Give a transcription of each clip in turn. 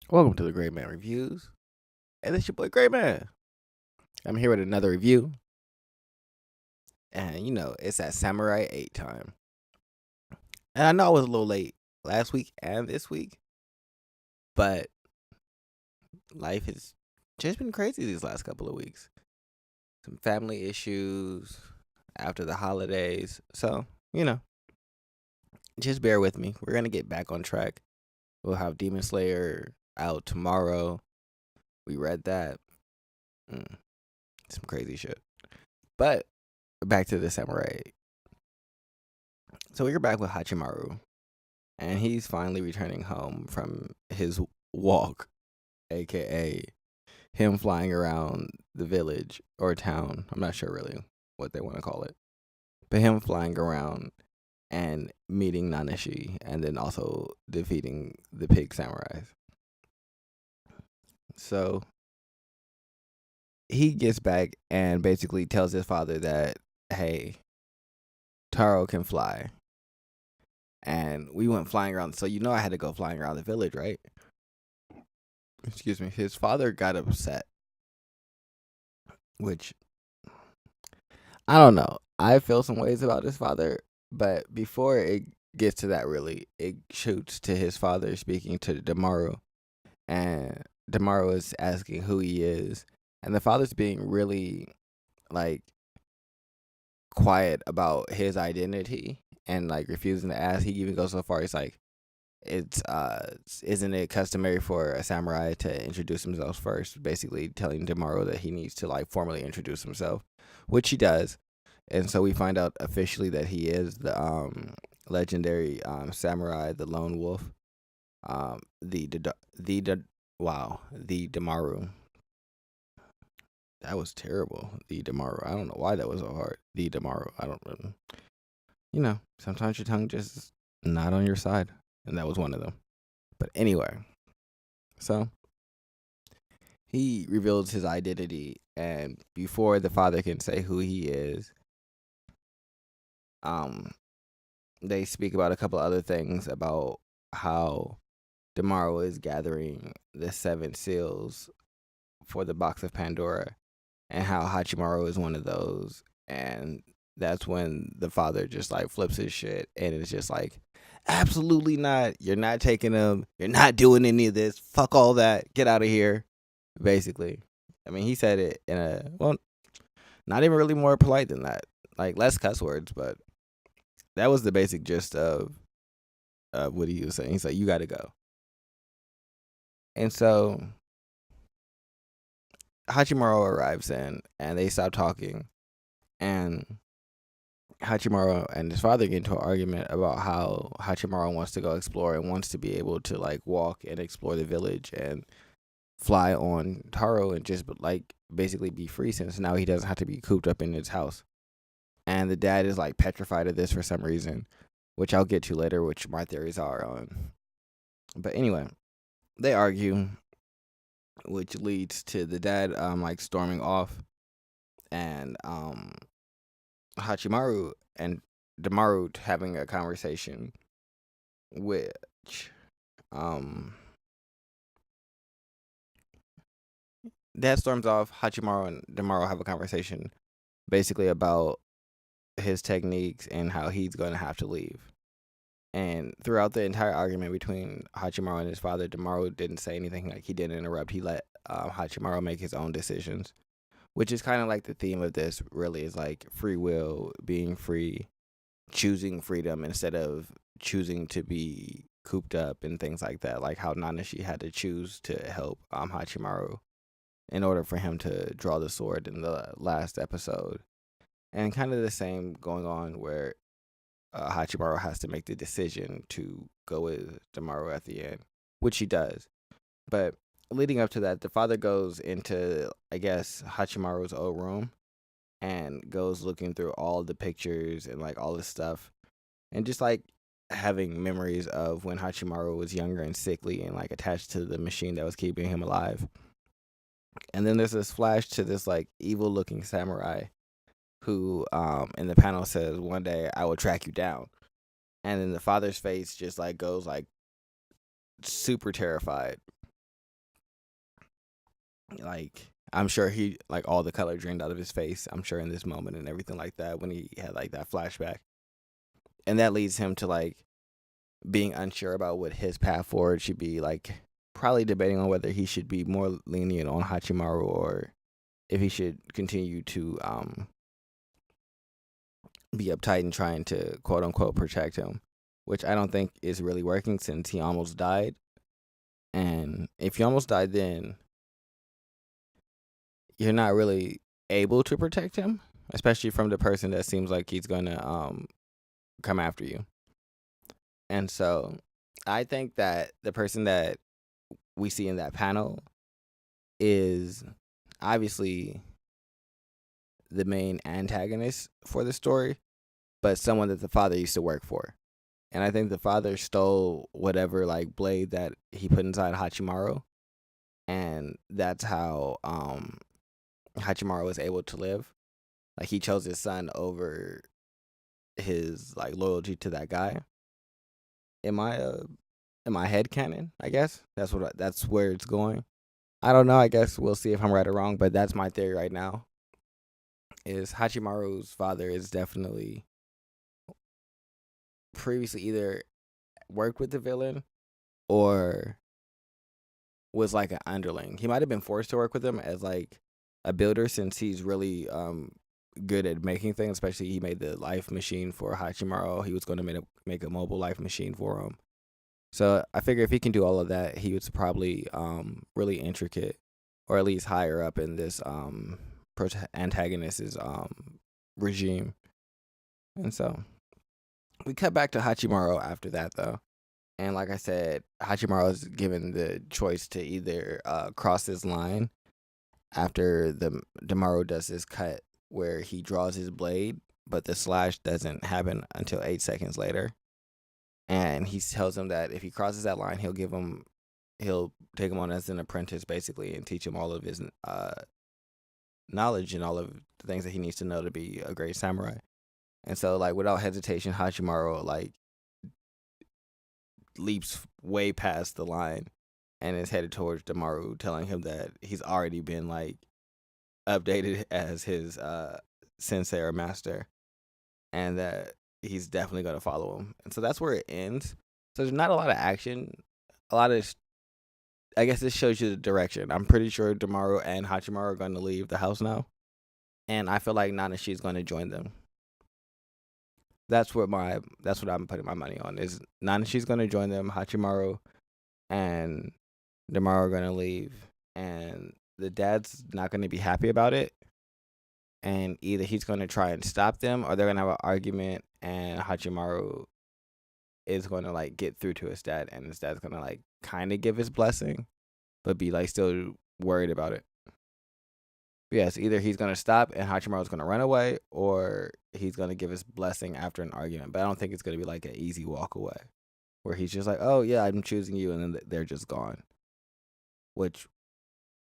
Welcome to the Great Man Reviews. And it's your boy Great Man. I'm here with another review. And it's that Samurai 8 time. And I know I was a little late last week and this week, but life has just been crazy these last couple of weeks. Some family issues after the holidays. So, just bear with me. We're going to get back on track. We'll have Demon Slayer out tomorrow. We read that. Some crazy shit. But back to the Samurai. So we're back with Hachimaru, and he's finally returning home from his walk, aka him flying around the village or town. I'm not sure really what they want to call it, but him flying around and meeting Nanashi, and then also defeating the pig samurais. So he gets back and basically tells his father that, hey, Taro can fly. And we went flying around. So I had to go flying around the village, right? Excuse me. His father got upset, which I don't know. I feel some ways about his father, but before it gets to that, really, it shoots to his father speaking to Damaru, and Damaru is asking who he is, and the father's being really like quiet about his identity and like refusing to ask. He even goes so far, he's like, it's isn't it customary for a samurai to introduce himself first, basically telling Damaru that he needs to like formally introduce himself, which he does. And so we find out officially that he is the legendary samurai, the lone wolf, the Damaru. That was terrible. The Damaru. I don't know why that was so hard. The Damaru. I don't really. Sometimes your tongue just is not on your side, and that was one of them. But anyway, so he reveals his identity, and before the father can say who he is, they speak about a couple other things about how Damaru is gathering the seven seals for the box of Pandora, and how Hachimaru is one of those. And that's when the father just like flips his shit, and it's just like, absolutely not. You're not taking them. You're not doing any of this. Fuck all that. Get out of here. Basically, I mean, he said it in not even really more polite than that. Like less cuss words, but that was the basic gist of what he was saying. He's like, you got to go. And so Hachimaru arrives in, and they stop talking, and Hachimaru and his father get into an argument about how Hachimaru wants to go explore and wants to be able to like walk and explore the village and fly on Taro and just like basically be free, since now he doesn't have to be cooped up in his house. And the dad is like petrified of this for some reason, which I'll get to later, which my theories are on. But anyway, they argue, which leads to the dad like storming off, and Hachimaru and Damaru having a conversation, which dad storms off. Hachimaru and Damaru have a conversation basically about his techniques and how he's going to have to leave. And throughout the entire argument between Hachimaru and his father, Damaru didn't say anything. Like, he didn't interrupt. He let Hachimaru make his own decisions, which is kind of like the theme of this, really, is like free will, being free, choosing freedom instead of choosing to be cooped up and things like that. Like how Nanashi had to choose to help Hachimaru in order for him to draw the sword in the last episode. And kind of the same going on where Hachimaru has to make the decision to go with Damaru at the end, which he does. But leading up to that, the father goes into, I guess, Hachimaru's old room and goes looking through all the pictures and like all this stuff, and just like having memories of when Hachimaru was younger and sickly and like attached to the machine that was keeping him alive. And then there's this flash to this like evil looking samurai who in the panel says, one day I will track you down. And then the father's face just like goes like super terrified. Like, I'm sure he, like, all the color drained out of his face, I'm sure, in this moment and everything like that when he had, like, that flashback. And that leads him to, like, being unsure about what his path forward should be, like, probably debating on whether he should be more lenient on Hachimaru or if he should continue to be uptight and trying to quote unquote protect him, which I don't think is really working since he almost died. And if you almost died, then you're not really able to protect him, especially from the person that seems like he's gonna come after you. And so I think that the person that we see in that panel is obviously the main antagonist for the story, but someone that the father used to work for. And I think the father stole whatever like blade that he put inside Hachimaru, and that's how Hachimaru was able to live. Like he chose his son over his like loyalty to that guy. Am I in my head canon? I guess that's where it's going. I don't know. I guess we'll see if I'm right or wrong, but that's my theory right now. Is Hachimaru's father is definitely previously either worked with the villain or was like an underling. He might have been forced to work with him as like a builder since he's really good at making things. Especially he made the life machine for Hachimaru. He was going to make a mobile life machine for him. So I figure if he can do all of that, he was probably really intricate, or at least higher up in this antagonist's regime. And so we cut back to Hachimaru after that, though. And like I said, Hachimaru is given the choice to either cross this line after the Damaru does this cut where he draws his blade, but the slash doesn't happen until 8 seconds later. And he tells him that if he crosses that line, he'll take him on as an apprentice, basically, and teach him all of his knowledge and all of the things that he needs to know to be a great samurai. And so, like, without hesitation, Hachimaru, like, leaps way past the line and is headed towards Damaru, telling him that he's already been, like, updated as his sensei or master, and that he's definitely going to follow him. And so that's where it ends. So there's not a lot of action. I guess this shows you the direction. I'm pretty sure Damaru and Hachimaru are going to leave the house now. And I feel like Nanashi is going to join them. That's what I'm putting my money on. Is Nanashi's going to join them, Hachimaru and Damaru are going to leave, and the dad's not going to be happy about it. And either he's going to try and stop them, or they're going to have an argument, and Hachimaru is going to like get through to his dad, and his dad's going to like kind of give his blessing, but be like still worried about it. But yes, either he's going to stop and Hachimaru's going to run away, or he's going to give his blessing after an argument. But I don't think it's going to be like an easy walk away where he's just like, oh yeah, I'm choosing you, and then they're just gone. Which,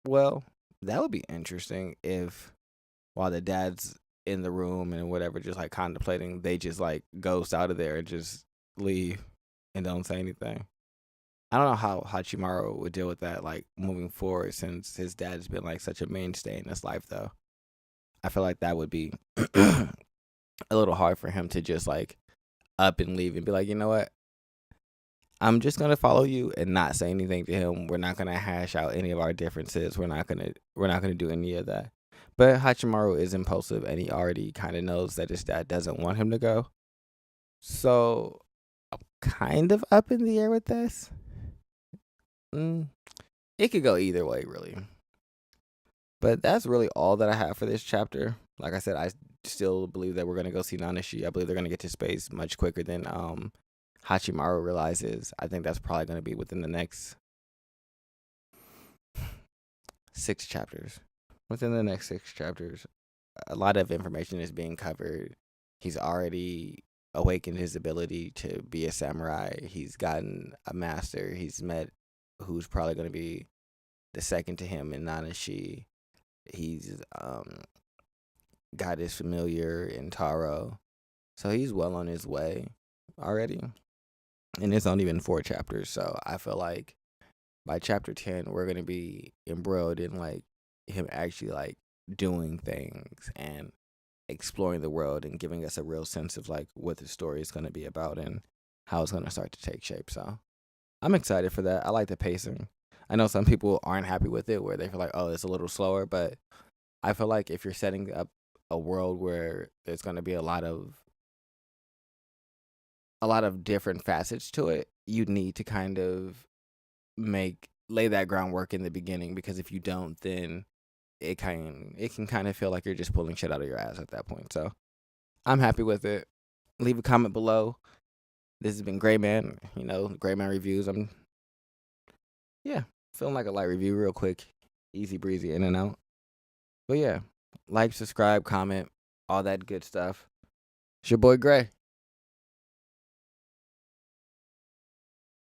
well, that would be interesting if while the dad's in the room and whatever, just like contemplating, they just like ghost out of there and just leave and don't say anything. I don't know how Hachimaru would deal with that, like moving forward, since his dad's been like such a mainstay in his life. Though I feel like that would be a little hard for him to just like up and leave and be like, you know what, I'm just gonna follow you and not say anything to him. We're not gonna hash out any of our differences. We're not gonna do any of that. But Hachimaru is impulsive, and he already kind of knows that his dad doesn't want him to go. So I'm kind of up in the air with this. It could go either way, really. But that's really all that I have for this chapter. Like I said, I still believe that we're going to go see Nanashi. I believe they're going to get to space much quicker than Hachimaru realizes. I think that's probably going to be within the next 6 chapters. Within the next 6 chapters, a lot of information is being covered. He's already awakened his ability to be a samurai. He's gotten a master. He's met who's probably going to be the second to him in Nanashi. He's got his familiar in Taro. So he's well on his way already. And it's only been 4 chapters, so I feel like by chapter 10, we're gonna be embroiled in like him actually like doing things and exploring the world and giving us a real sense of like what the story is gonna be about and how it's gonna start to take shape. So I'm excited for that. I like the pacing. I know some people aren't happy with it where they feel like, oh, it's a little slower, but I feel like if you're setting up a world where there's gonna be a lot of different facets to it, you need to kind of lay that groundwork in the beginning, because if you don't, then it can kind of feel like you're just pulling shit out of your ass at that point. So I'm happy with it. Leave a comment below. This has been Gray Man, Gray Man Reviews. I'm yeah, feeling like a light review real quick. Easy breezy in and out. But yeah, like, subscribe, comment, all that good stuff. It's your boy Gray.